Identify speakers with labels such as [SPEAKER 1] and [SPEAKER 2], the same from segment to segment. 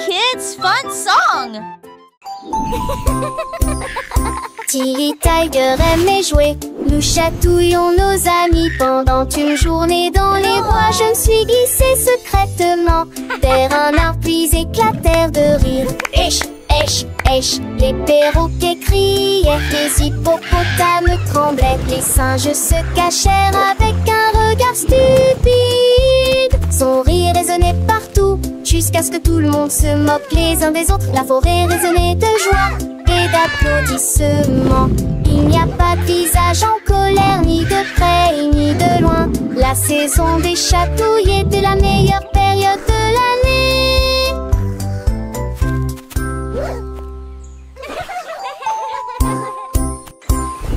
[SPEAKER 1] kids' fun song.
[SPEAKER 2] Tilly Tiger aimait jouer. Nous chatouillons nos amis pendant une journée dans les bois. Je me suis glissée secrètement vers un arbre puis éclatèrent de rire. Esh, esh, esh, les perroquets criaient, les hippopotames tremblaient, les singes se cachèrent avec un regard stupide. Son rire résonnait partout jusqu'à ce que tout le monde se moque les uns des autres. La forêt résonnait de joie et d'applaudissements. Il n'y a pas de visage en colère, ni de près ni de loin. La saison des chatouilles était la meilleure période de l'année.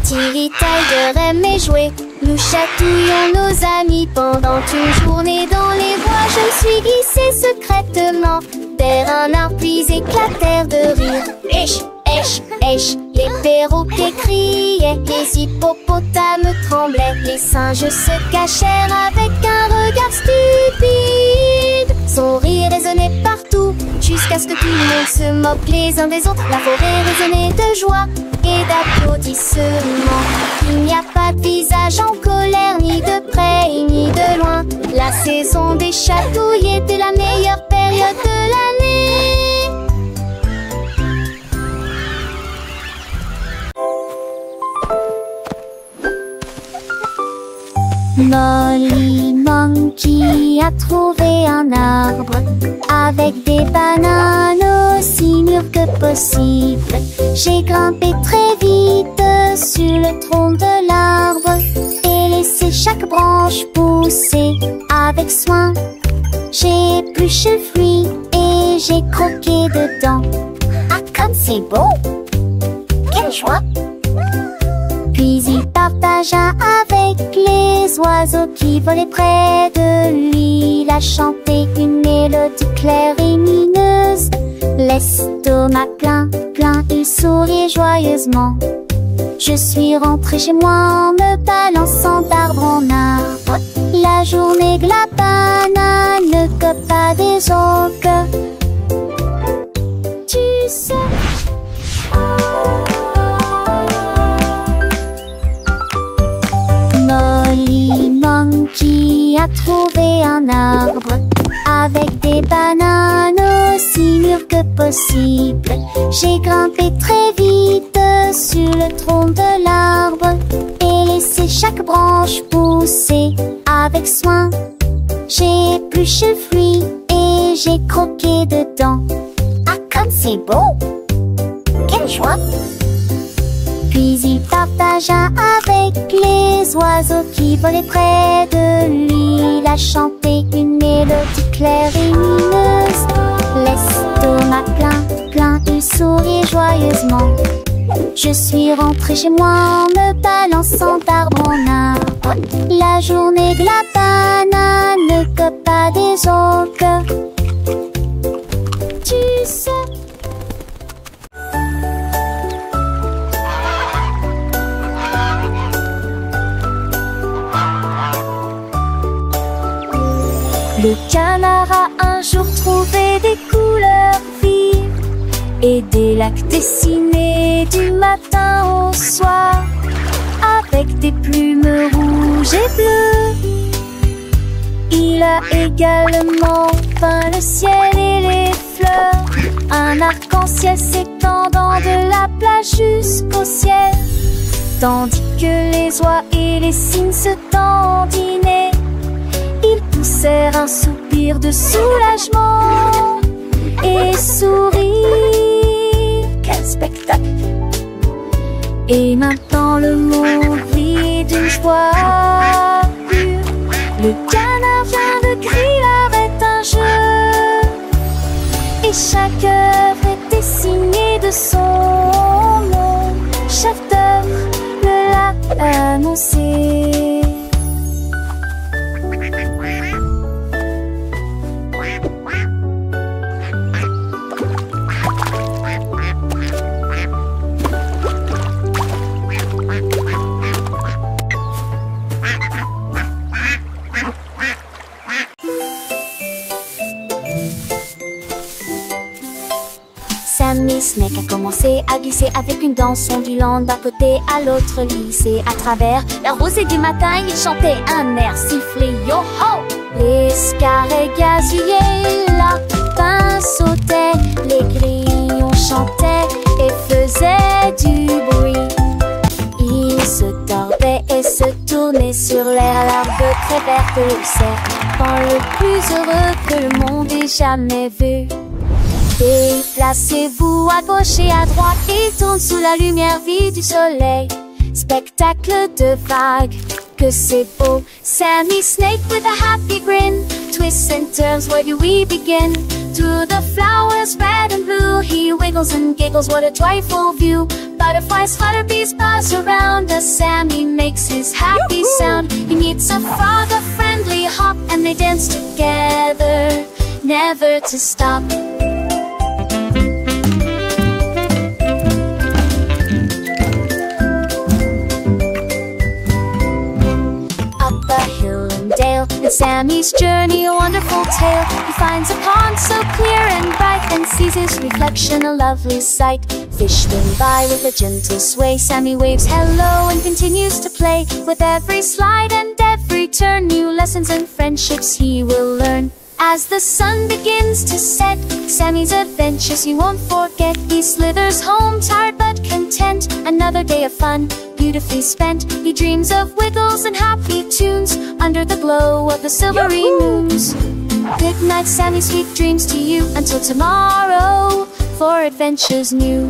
[SPEAKER 2] Tilly Tiger aimait jouer. Nous chatouillons nos amis pendant une journée dans les bois. Je me suis glissée secrètement vers un arbre puis éclatèrent de rire. Esh, esh, esh, les perroquets criaient, les hippopotames tremblaient, les singes se cachèrent avec un regard stupide. Son rire résonnait partout jusqu'à ce que tout le monde se moque les uns des autres. La forêt résonnait de joie et d'applaudissements. Il n'y a pas de visage en colère, ni de près ni de loin. La saison des chatouilles était la meilleure période de l'année. Molly Monkey a trouvé un arbre avec des bananes aussi mûres que possible. J'ai grimpé très vite sur le tronc de l'arbre et laissé chaque branche pousser avec soin. J'ai épluché le fruit et j'ai croqué dedans. Ah, comme c'est beau! Quelle joie! Puis il partagea avec les oiseaux qui volaient près de lui. Il a chanté une mélodie claire et lumineuse. L'estomac plein, plein, il souriait joyeusement. Je suis rentrée chez moi en me balançant d'arbre en arbre. La journée que la banane ne cope pas des autres. Tu sais. Molly Monkey a trouvé un arbre avec des bananes aussi mûres que possible. J'ai grimpé très vite sur le tronc de l'arbre et laissé chaque branche pousser avec soin. J'ai épluché le fruit et j'ai croqué dedans. Ah, comme c'est beau! Quelle joie! Puis il partagea avec les oiseaux qui volaient près de lui. Il a chanté une mélodie claire et lumineuse. L'estomac plein, plein, il souriait joyeusement. Je suis rentrée chez moi en me balançant d'arbre en arbre. La journée de la banane ne cope pas des autres. Tu sais. Le canard a un jour trouvé des couleurs vives et des lacs dessinés du matin au soir avec des plumes rouges et bleues. Il a également peint le ciel et les fleurs, un arc-en-ciel s'étendant de la plage jusqu'au ciel, tandis que les oies et les cygnes se dandinaient. Ils poussèrent un soupir de soulagement et sourirent. Quel spectacle! Et maintenant le monde vit d'une joie pure. Le canard vient de crier arrête un jeu, et chaque œuvre était signée de son nom. Chef d'œuvre le l'a annoncé. Sammy Snake a commencé à glisser avec une danse ondulant d'un côté à l'autre lycée. À travers la rosée du matin, il chantait un air sifflé yo-ho. Les scarets gazouillaient, la lapin sautait, les grillons chantaient et faisaient du bruit. Ils se tordaient et se tournaient sur l'air, l'herbe très verte le serpent le plus heureux que le monde ait jamais vu. Déplacez-vous à gauche et à droite, il tourne sous la lumière vive du soleil. Spectacle de vagues, que c'est beau. Sammy Snake with a happy grin twists and turns, where do we begin? Through the flowers red and blue, he wiggles and giggles, what a joyful view. Butterflies flutter, bees buzz around as Sammy makes his happy sound. He meets a frog, a friendly hop, and they dance together, never to stop. And Sammy's journey a wonderful tale. He finds a pond so clear and bright, and sees his reflection a lovely sight. Fish swim by with a gentle sway. Sammy waves hello and continues to play. With every slide and every turn, new lessons and friendships he will learn. As the sun begins to set, Sammy's adventures he won't forget. He slithers home tired but content. Another day of fun, beautifully spent. He dreams of wiggles and happy tunes under the glow of the silvery moons. Good night, Sammy, sweet dreams to you. Until tomorrow, for adventures new.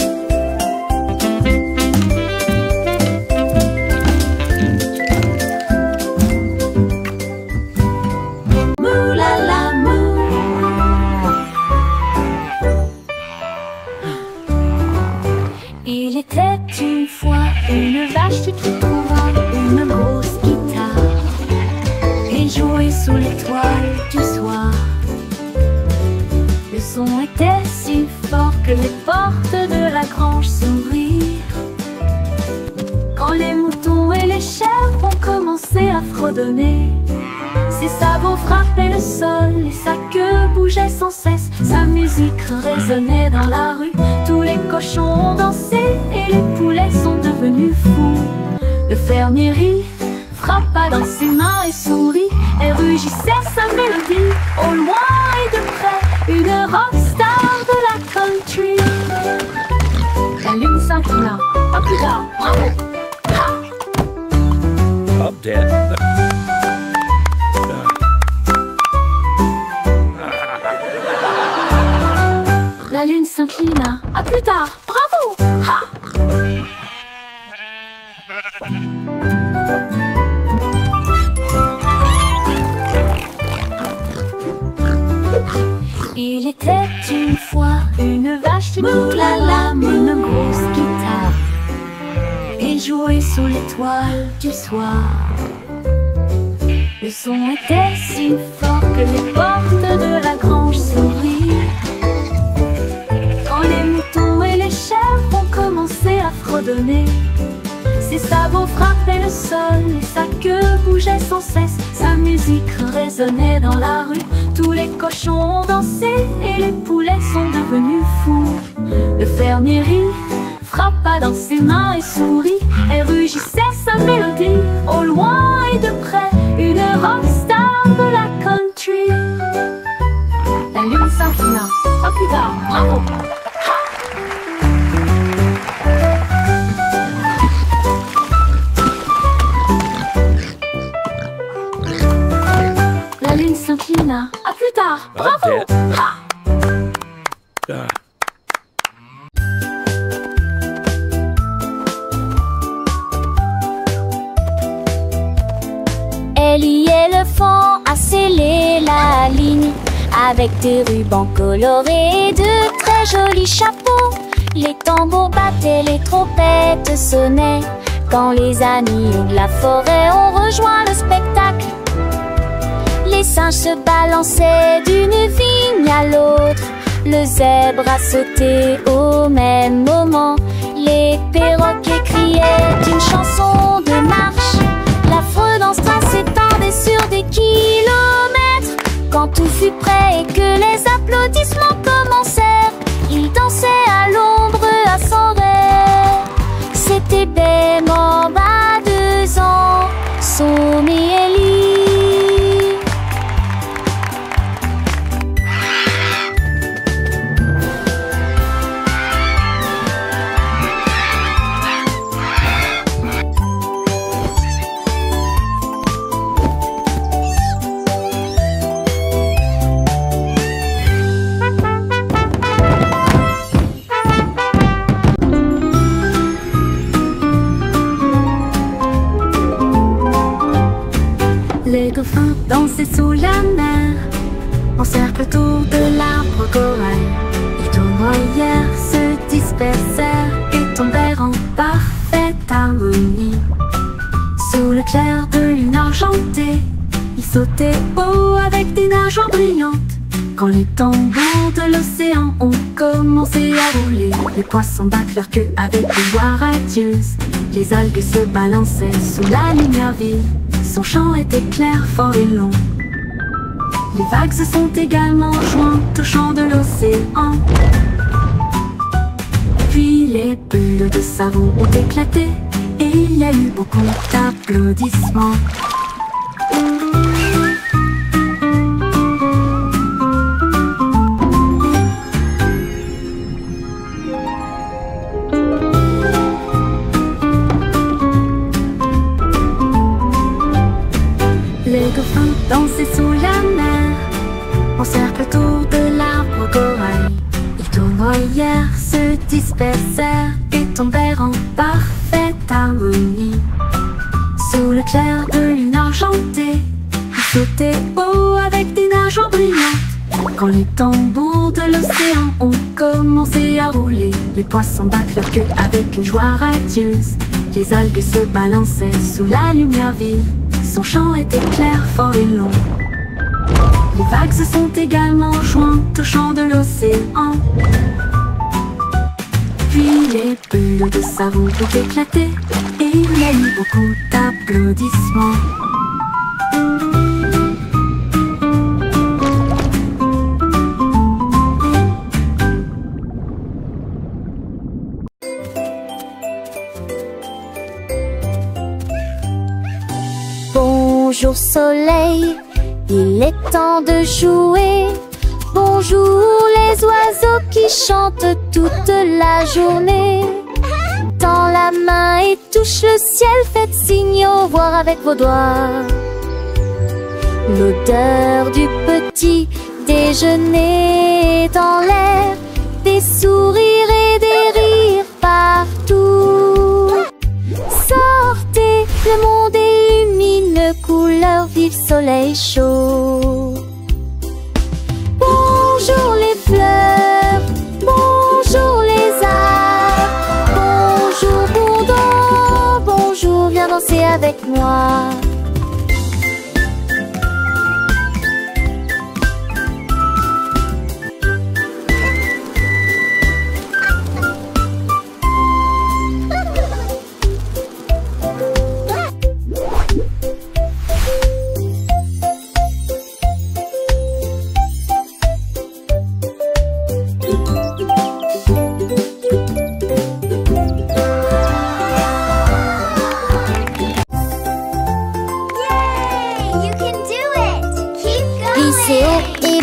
[SPEAKER 2] Moo la la moo. Il était une fois une vache, tu trouveras une grosse guitare et jouer sous l'étoile du soir. Le son était si fort que les portes de la grange s'ouvrirent. Quand les moutons et les chèvres ont commencé à fredonner, ses sabots frappaient le sol et sa queue bougeait sans cesse. Sa musique résonnait dans la rue, tous les cochons ont dansé et les poulets sont devenus fous. Le fermier rit, frappa dans ses mains et sourit, et rugissait sa mélodie. Au loin et de près, une rockstar de la country. La lune s'inclina, pas plus tard, bravo!
[SPEAKER 3] Up dead.
[SPEAKER 2] La lune s'inclina. À plus tard. Bravo! Ha! Il était une fois une vache, moulala, une grosse guitare et jouait sous l'étoile du soir. Le son était si fort que les portes de la grange s'ouvrirent. Quand les moutons et les chèvres ont commencé à fredonner, ses sabots frappaient le sol et sa queue bougeait sans cesse. Sa musique résonnait dans la rue, tous les cochons ont dansé et les poulets sont devenus fous. Le fermier rit, frappa dans ses mains et sourit, et rugissait sa mélodie. Au loin et de près, une rockstar de la country. La lune s'inclina. À plus tard, bravo! La lune s'inclina. À plus tard, bravo! Ellie éléphant a scellé la ligne avec des rubans colorés et de très jolis chapeaux. Les tambours battaient, les trompettes sonnaient quand les amis de la forêt ont rejoint le spectacle. Les singes se balançaient d'une vigne à l'autre. Le zèbre a sauté au même moment. Les perroquets criaient une chanson de marche. La fredance s'étendait sur des kilomètres. Quand tout fut prêt et que les applaudissements commencèrent, Il dansait à l'ombre à son rêve. C'était Bem en bas 2 ans, Somme et Ellie.
[SPEAKER 3] Les dauphins dansaient sous la mer, en cercle autour de l'arbre corail. Les tournoyères se dispersèrent et tombèrent en parfaite harmonie. Sous le clair de lune argentée, ils sautaient haut avec des nageoires brillantes. Quand les tambours de l'océan ont commencé à rouler, les poissons battent leur queue avec une voix radieuse. Les algues se balançaient sous la lumière vive. Son chant était clair, fort et long. Les vagues se sont également jointes au chant de l'océan. Puis les bulles de savon ont éclaté et il y a eu beaucoup d'applaudissements. Les dauphins dansaient sous la mer, en cercle autour de l'arbre corail. Les tournoyères se dispersèrent et tombèrent en parfaite harmonie. Sous le clair de lune argentée, ils sautaient haut avec des nageoires brillantes. Quand les tambours de l'océan ont commencé à rouler, les poissons battent leur queue avec une joie radieuse. Les algues se balançaient sous la lumière vive. Son chant était clair, fort et long. Les vagues se sont également jointes au chant de l'océan. Puis les bulles de savon ont éclaté et il y a eu beaucoup d'applaudissements.
[SPEAKER 2] Bonjour soleil, il est temps de jouer. Bonjour les oiseaux qui chantent toute la journée. Tends la main et touche le ciel, faites signe au revoir avec vos doigts. L'odeur du petit déjeuner est dans l'air, des sourires et des rires partout. Sortez, le monde est lumineux, couleur vive, soleil chaud. Bonjour les fleurs, bonjour les arbres, bonjour Bourdon, bonjour, viens danser avec moi.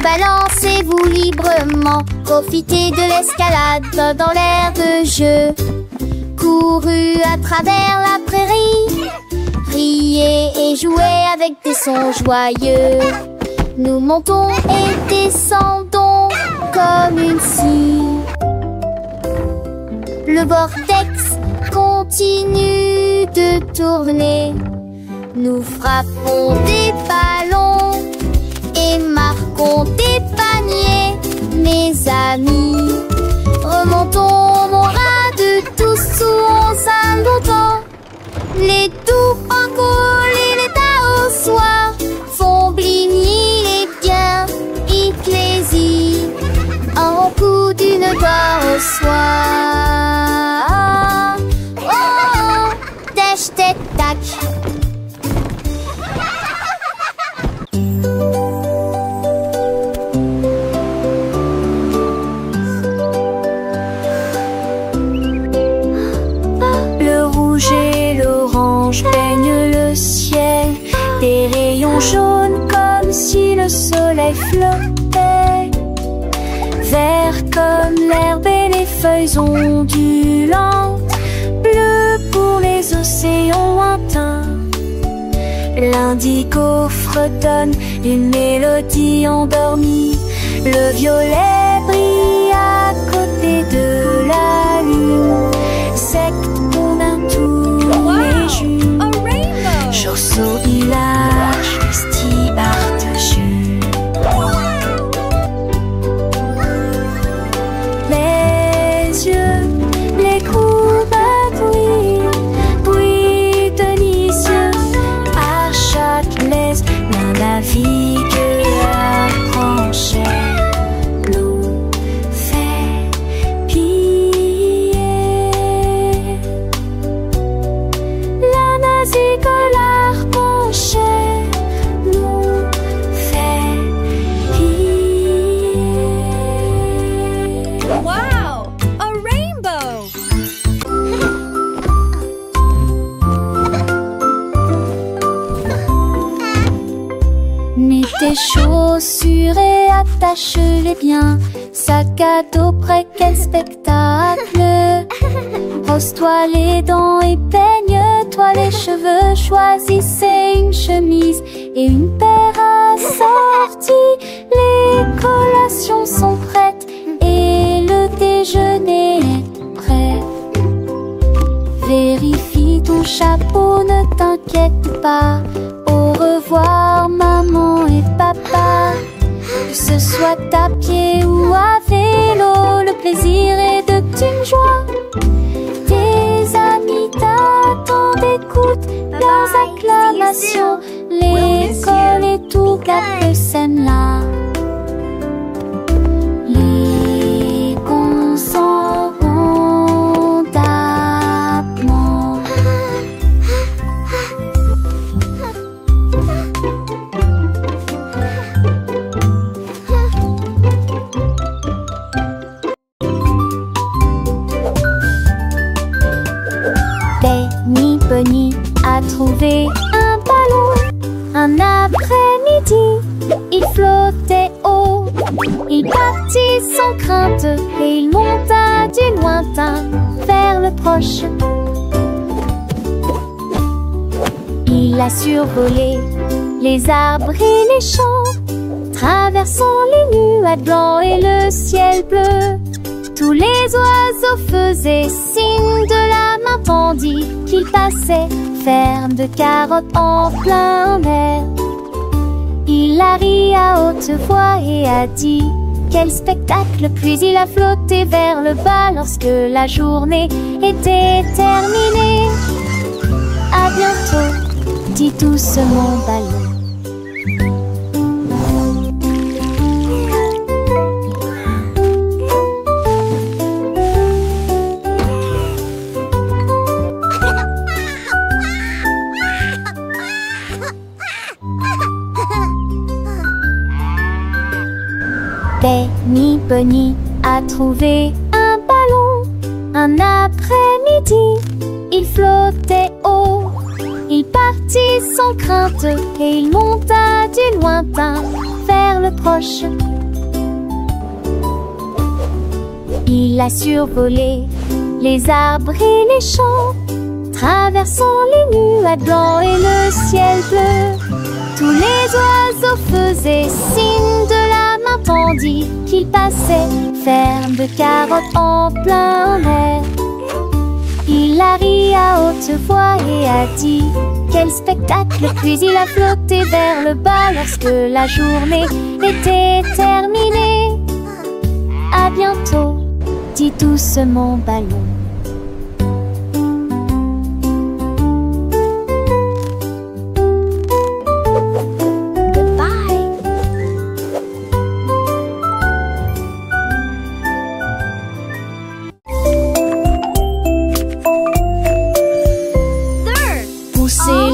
[SPEAKER 2] Balancez-vous librement, profitez de l'escalade dans l'air de jeu. Courez à travers la prairie, riez et jouez avec des sons joyeux. Nous montons et descendons comme une scie. Le vortex continue de tourner. Nous frappons des ballons et marquons des paniers, mes amis. Remontons mon rade tous sous un longtemps. Les doux francolis et les tas au soir font bligner les biens ecclésies. Un coup d'une gloire au soir. Oh, oh, dash, tac, tac. soleil flottait, vert comme l'herbe et les feuilles ondulantes, bleu pour les océans lointains. L'indigo fredonne une mélodie endormie, le violet brille à côté de la lune, secte qu'on a tous les junes.
[SPEAKER 1] A rainbow!
[SPEAKER 2] Chaussot village, Stibartesjö. Les yeux, les courbes bruit délicieux. À Châtelet, l'un navigue à Pranchet, nous fait piller. La navigue à Pranchet, nous fait piller.
[SPEAKER 1] Wow! A rainbow!
[SPEAKER 2] Mets tes chaussures et attache-les bien. Sac à dos prêt, quel spectacle! Brosse-toi les dents et peigne-toi les cheveux. Choisissez une chemise et une paire assorties. Les collations sont prêtes et le déjeuner est prêt. Vérifie ton chapeau, ne t'inquiète pas. Au revoir maman et papa. Que ce soit à pied ou à vélo, le plaisir est de une joie. Tes amis t'attendent, écoute leurs acclamations. L'école et tout gâte scène-là. Les cons s'en vont d'abord. Benny Bunny a trouvé un ballon. Un après-midi, il flottait haut. Il partit sans crainte et il monta du lointain vers le proche. Il a survolé les arbres et les champs, traversant les nuages blancs et le ciel bleu. Tous les oiseaux faisaient signe de la main tandis qu'il passait, ferme de carottes en plein air. Il a ri à haute voix et a dit quel spectacle, puis il a flotté vers le bas lorsque la journée était terminée. À bientôt, dit doucement ballon. Benny Bunny a trouvé un ballon. Un après-midi, il flottait haut. Il partit sans crainte et il monta du lointain vers le proche. Il a survolé les arbres et les champs, traversant les nuages blancs et le ciel bleu. Tous les oiseaux faisaient signe de la main tandis qu'il passait, ferme de carottes en plein air. Il a ri à haute voix et a dit quel spectacle, puis il a flotté vers le bas lorsque la journée était terminée. À bientôt, dit doucement ballon.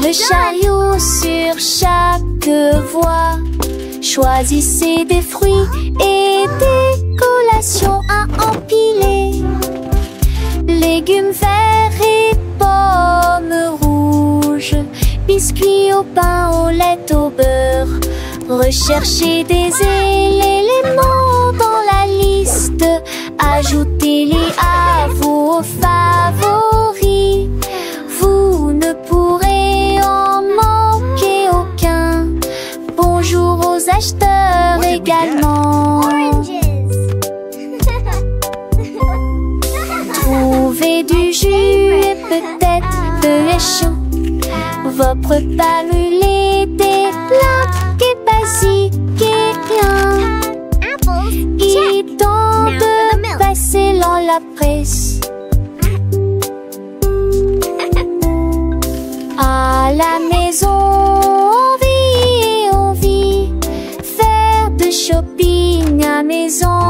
[SPEAKER 2] Le chariot sur chaque voie. Choisissez des fruits et des collations à empiler. Légumes verts et pommes rouges, biscuits au pain, au lait, au beurre, Recherchez des éléments dans la liste. Ajoutez-les à vos favoris. Vous ne pourrez en manquer aucun. Bonjour aux acheteurs également. Trouvez du jus et peut-être de l'échou. Vos repas brûlés, des plats et basiques et rien. Il est temps de passer dans la presse. À la maison, on vit. Faire de shopping à maison.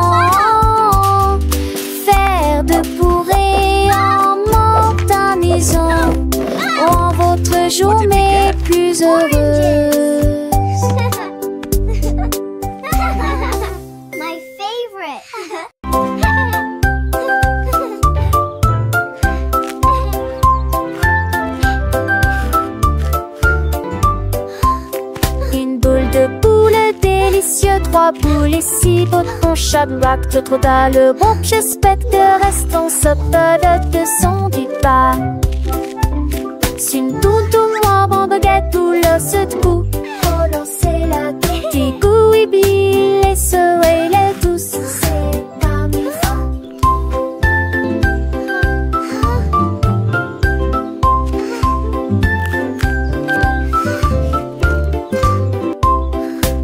[SPEAKER 2] Faire de bourrées en manque à maison. Rend votre journée plus heureuse.
[SPEAKER 1] My favorite.
[SPEAKER 2] Une boule de boule délicieux, 3 boules et 6 boutons, Shadrach, trop le bon, j'espère que restons saupodes de son du pas. Une toutou noire en baguette ou l'os de cou. Relancer la petite goût, oublie les soleils, les douces. C'est parmi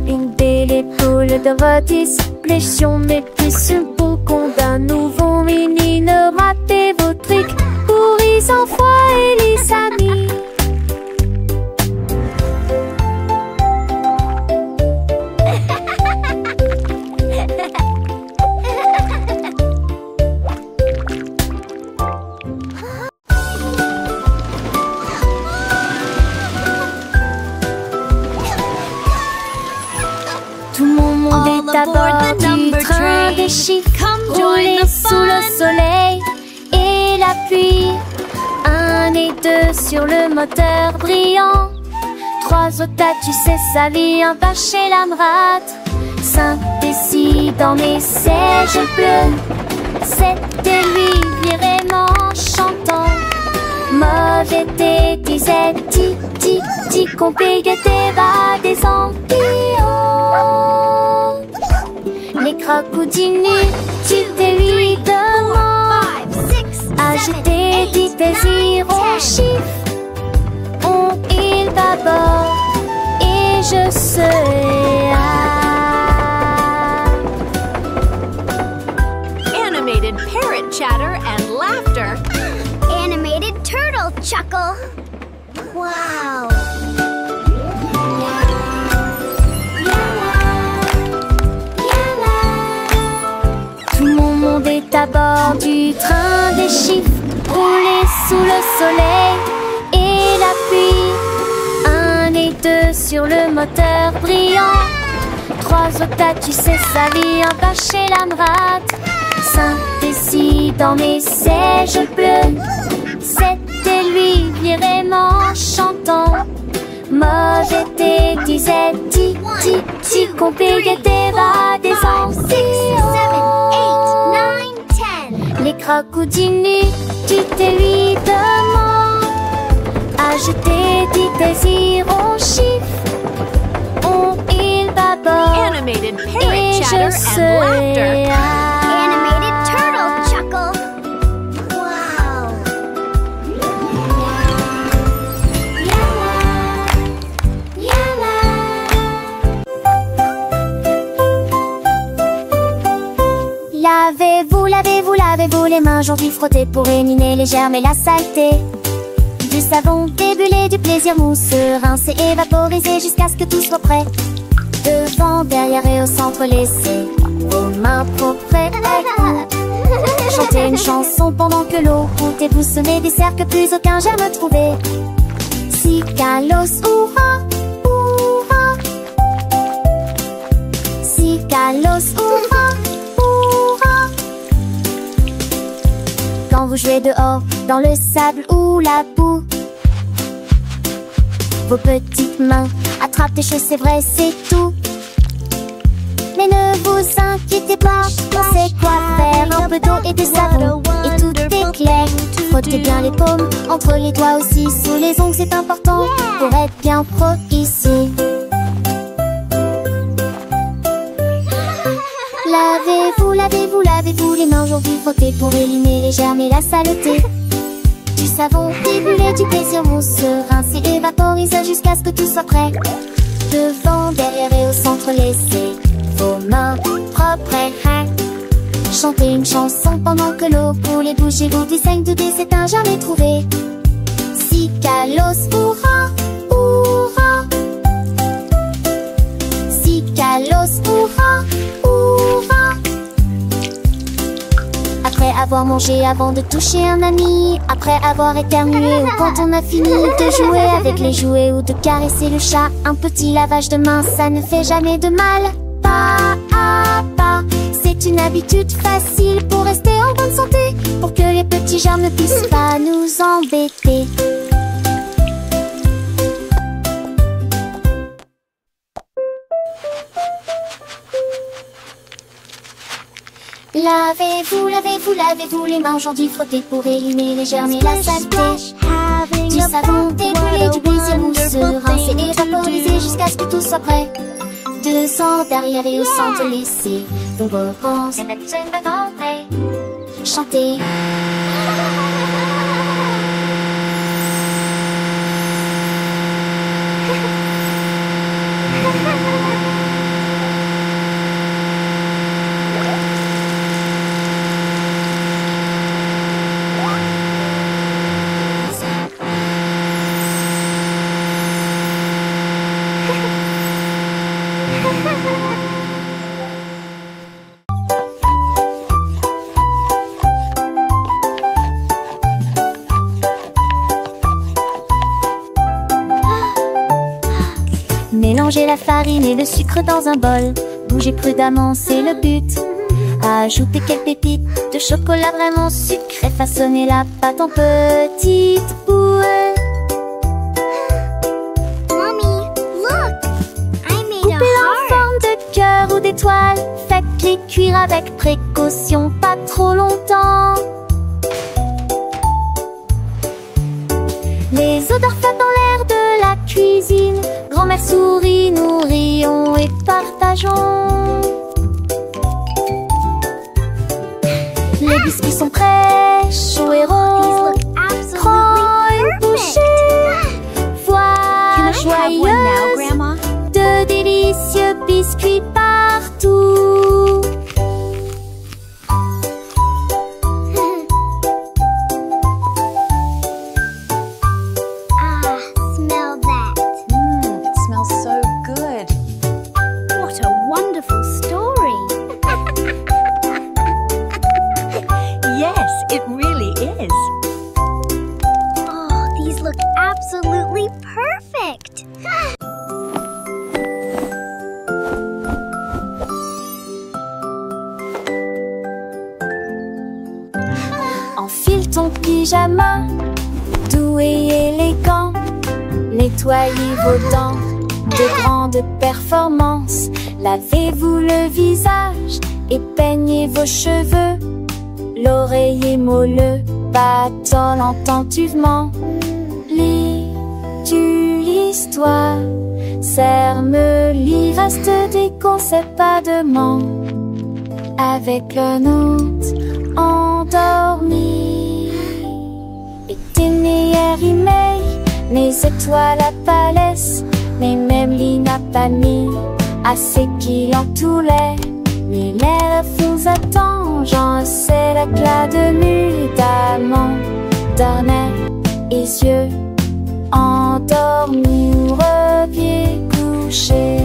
[SPEAKER 2] une belle épaule de votre discrétion, mais plus une boule qu'on d'un nouveau mini. Ne ratez vos trucs pour les enfants et les amis. Tout mon monde est à bord du train des chiffres, roulé sous le soleil et la pluie. 1 et 2 sur le moteur brillant. 3 au tas, tu sais sa vie, un pas chez la rate. 5 et 6 dans mes sièges bleus. 7 et lui vraiment chantant. Mauvais thé, disait ti, qu'on paye tes bas des ampillons. Les crocodilles, tu te lui demandes. Agiter des désirs en chiffres. On il d'abord et je serai
[SPEAKER 1] Animated parrot chatter and laughter. Animated turtle chuckle. Wow.
[SPEAKER 2] Tout mon monde est à bord du train des chiffres, roulé sous le soleil et la pluie. 1 et 2 sur le moteur brillant. 3 au tas, tu sais sa vie, un pas chez la rate. 5 et 6 dans mes sièges bleus. 7 et lui vraiment chantant. Mauvais thé, disait ti, qu'on paye tes bas des ampillons.
[SPEAKER 1] 7, 8, 9, 10.
[SPEAKER 2] Les crocodiles, tu te lui demandes. Ajouter des désirs en chiffres. On il d'abord
[SPEAKER 1] Animated
[SPEAKER 2] et
[SPEAKER 1] parrot
[SPEAKER 2] je
[SPEAKER 1] chatter and
[SPEAKER 2] serai
[SPEAKER 1] laughter. Animated turtle chuckle. Wow.
[SPEAKER 2] Lavez-vous les mains, aujourd'hui frottez pour éliminer les germes et la saleté. Du savon, des bulles, du plaisir mousseux, rincer, évaporiser jusqu'à ce que tout soit prêt. Devant, derrière et au centre, laissez vos mains propres et chantez une chanson pendant que l'eau coûte et vous semez des cercles que plus aucun germe trouvé. Si Kalos, hurrah, hurrah. Si Kalos, hurrah, hurrah. Quand vous jouez dehors, dans le sable ou la boue, vos petites mains attrapent des choses, c'est vrai, c'est tout. vous inquiétez pas, on sait quoi faire. Un peu d'eau et de savon et tout est clair. Frottez bien les paumes, entre les doigts aussi, sous les ongles c'est important pour être bien pro ici. Lavez-vous, lavez-vous, lavez-vous les mains aujourd'hui, frottez pour éliminer les germes et la saleté. Du savon, déboulé, du plaisir mousse, rincez et vaporisez jusqu'à ce que tout soit prêt. Devant, derrière et au centre, laissez vos mains propres. Chantez une chanson pendant que l'eau pour les bouches et vous dessaigne de c'est un jamais trouvé. Si Kalos, hurrah, hurrah. Si Kalos, hurrah, hurrah. Après avoir mangé, avant de toucher un ami, après avoir éternué ou quand on a fini de jouer avec les jouets ou de caresser le chat, un petit lavage de main, ça ne fait jamais de mal. Pas à pas, c'est une habitude facile pour rester en bonne santé, pour que les petits germes ne puissent pas nous embêter. Lavez-vous, lavez-vous, lavez-vous les mains aujourd'hui, frottez pour éliminer les germes et la saleté. Du savon, découlé, du plaisir mousse, rincez et vaporisez jusqu'à ce que tout soit prêt. Devant, derrière et au centre, laissez vos réponses chanter. Mélangez la farine et le sucre dans un bol. Bougez prudemment, c'est le but. Ajoutez quelques pépites de chocolat vraiment sucré. Façonnez la pâte en petites boules.
[SPEAKER 1] Mommy, look! I made a
[SPEAKER 2] Coupez-la en
[SPEAKER 1] heart.
[SPEAKER 2] forme de cœur ou d'étoile. Faites-les cuire avec précaution, pas trop longtemps. Les odeurs flottent dans l'air de la cuisine. Grand-mère sourit, nous rions et partageons. Les biscuits sont prêts, chauds et
[SPEAKER 1] These
[SPEAKER 2] ronds.
[SPEAKER 1] look
[SPEAKER 2] Prends
[SPEAKER 1] absolutely
[SPEAKER 2] une bouchée.
[SPEAKER 1] perfect.
[SPEAKER 2] Voilà
[SPEAKER 4] Can I have one now,
[SPEAKER 2] joyeuse
[SPEAKER 4] Grandma?
[SPEAKER 2] de délicieux biscuits partout.
[SPEAKER 1] Ah, smell that.
[SPEAKER 4] It smells so good.
[SPEAKER 1] What a wonderful story.
[SPEAKER 4] Yes, it really is.
[SPEAKER 1] Oh, these look absolutely perfect.
[SPEAKER 2] Enfile ton pyjama, doux et élégant. Nettoyez vos dents de grande performance. Lavez-vous le visage et peignez vos cheveux. L'oreiller moelleux battant attentivement. Lis-tu l'histoire? Serre-me-lit, reste des conseils pas de ment. Avec le nôtre endormi. Et tes meilleurs emails, mes étoiles à palès, mes mêmes lignes à panier, assez qui en tous les. Mais l'air vous attend, j'en sais l'éclat de nuit d'amant, d'arnais et yeux endormis ou repieds couchés.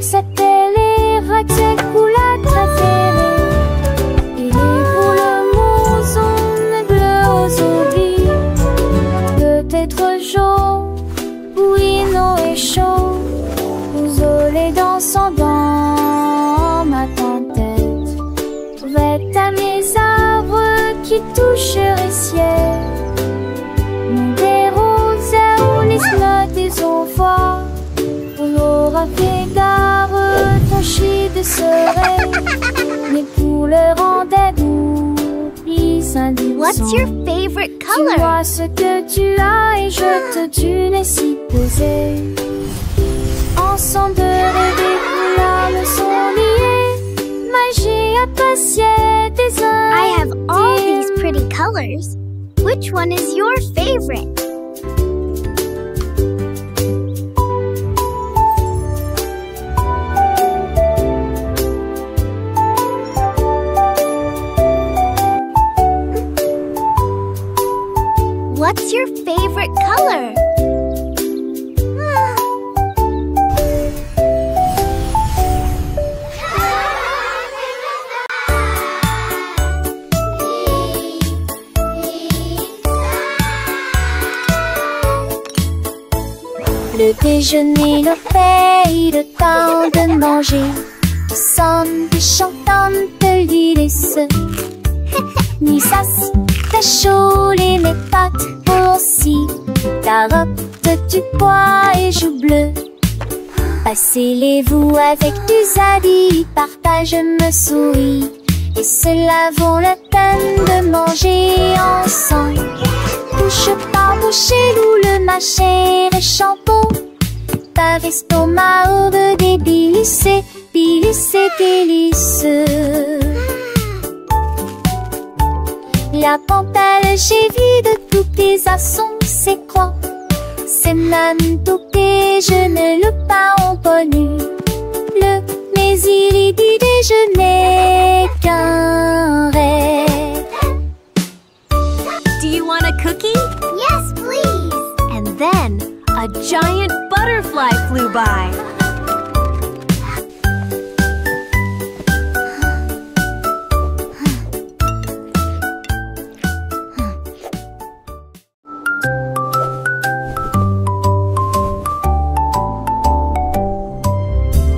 [SPEAKER 2] C'était les racks couleurs préférées. Et les boules moussons bleues aux oublis. Peut-être jaune, oui, non et chaud. Vous olez dansant dans ma tête. Vête à mes arbres qui toucheraient ciel. Des roses ou les slots des enfants. On aura fait gare, tranchis de serein. Mais pour le rendre doux, plus indulgent.
[SPEAKER 1] What's your favorite color?
[SPEAKER 2] Dis-moi ce que tu as et je te tue si posé. Ensemble de rêver où l'âme sont liées. Magie appréciée des uns.
[SPEAKER 1] I have all these pretty colors. Which one is your favorite? What's your favorite color?
[SPEAKER 2] Le déjeuner, le fait, le temps de manger. Ensemble chantantes de l'iris. Ni sas, ta chaud, les mes pâtes aussi. Carottes, du pois et joues bleues. Passez-les-vous avec du zadi, partage me souris. Et cela vaut la peine de manger ensemble. Bouche par bouche, loup, le mâcher et shampoo. Par estomac, aube des délices, délices. La pantale, j'ai vu de tous tes assons, c'est quoi? C'est même tout que je ne le pas en connu. Mais il dit déjeuner qu'un rêve.
[SPEAKER 3] Do you want a cookie?
[SPEAKER 1] Yes, please.
[SPEAKER 3] And then a giant butterfly flew by.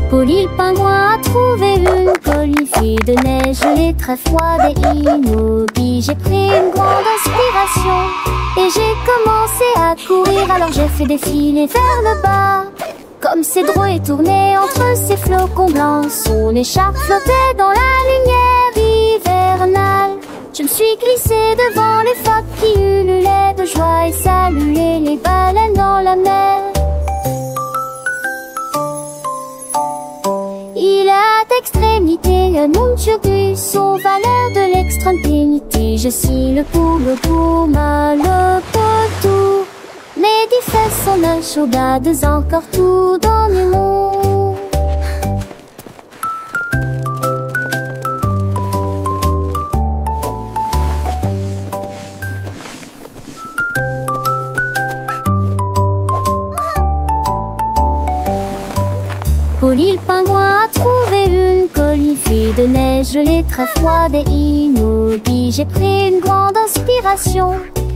[SPEAKER 2] Polly le pingouin a trouvé une colifée de neige, gelée très froide et immobile. J'ai pris une grande inspiration et j'ai commencé à courir. Alors j'ai fait défiler vers le bas, comme ces drôles tournaient entre ces flocons blancs. Son écharpe flottait dans la lumière hivernale. Je me suis glissée devant les phoques qui ululaient de joie et saluaient les baleines dans la mer. Il a d'extrémité un monde turgus aux valeurs de l'extrême pénité. Je suis le pour mal le potou. Les 10 fesses sont un chaudades encore tout dans le monde. Polly le pingouin a trouvé une colifée de neige gelée très froide et immobile. J'ai pris une grande inspiration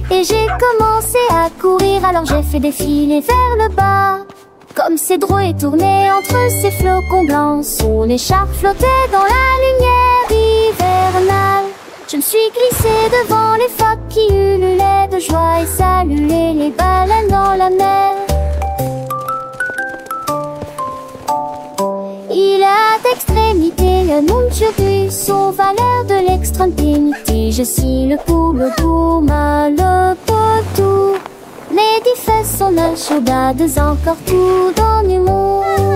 [SPEAKER 2] et j'ai commencé à courir. Alors j'ai fait défiler vers le bas, comme ces drôles tournaient entre ces flocons blancs. Son écharpe flottait dans la lumière hivernale. Je me suis glissée devant les phoques qui ululaient de joie et saluaient les baleines dans la mer. Il a d'extrémité un monde turgus aux valeurs de l'extrême pénité. Je suis le pour mal le potou. Les 10 fesses sont un chaudades encore tout dans le monde.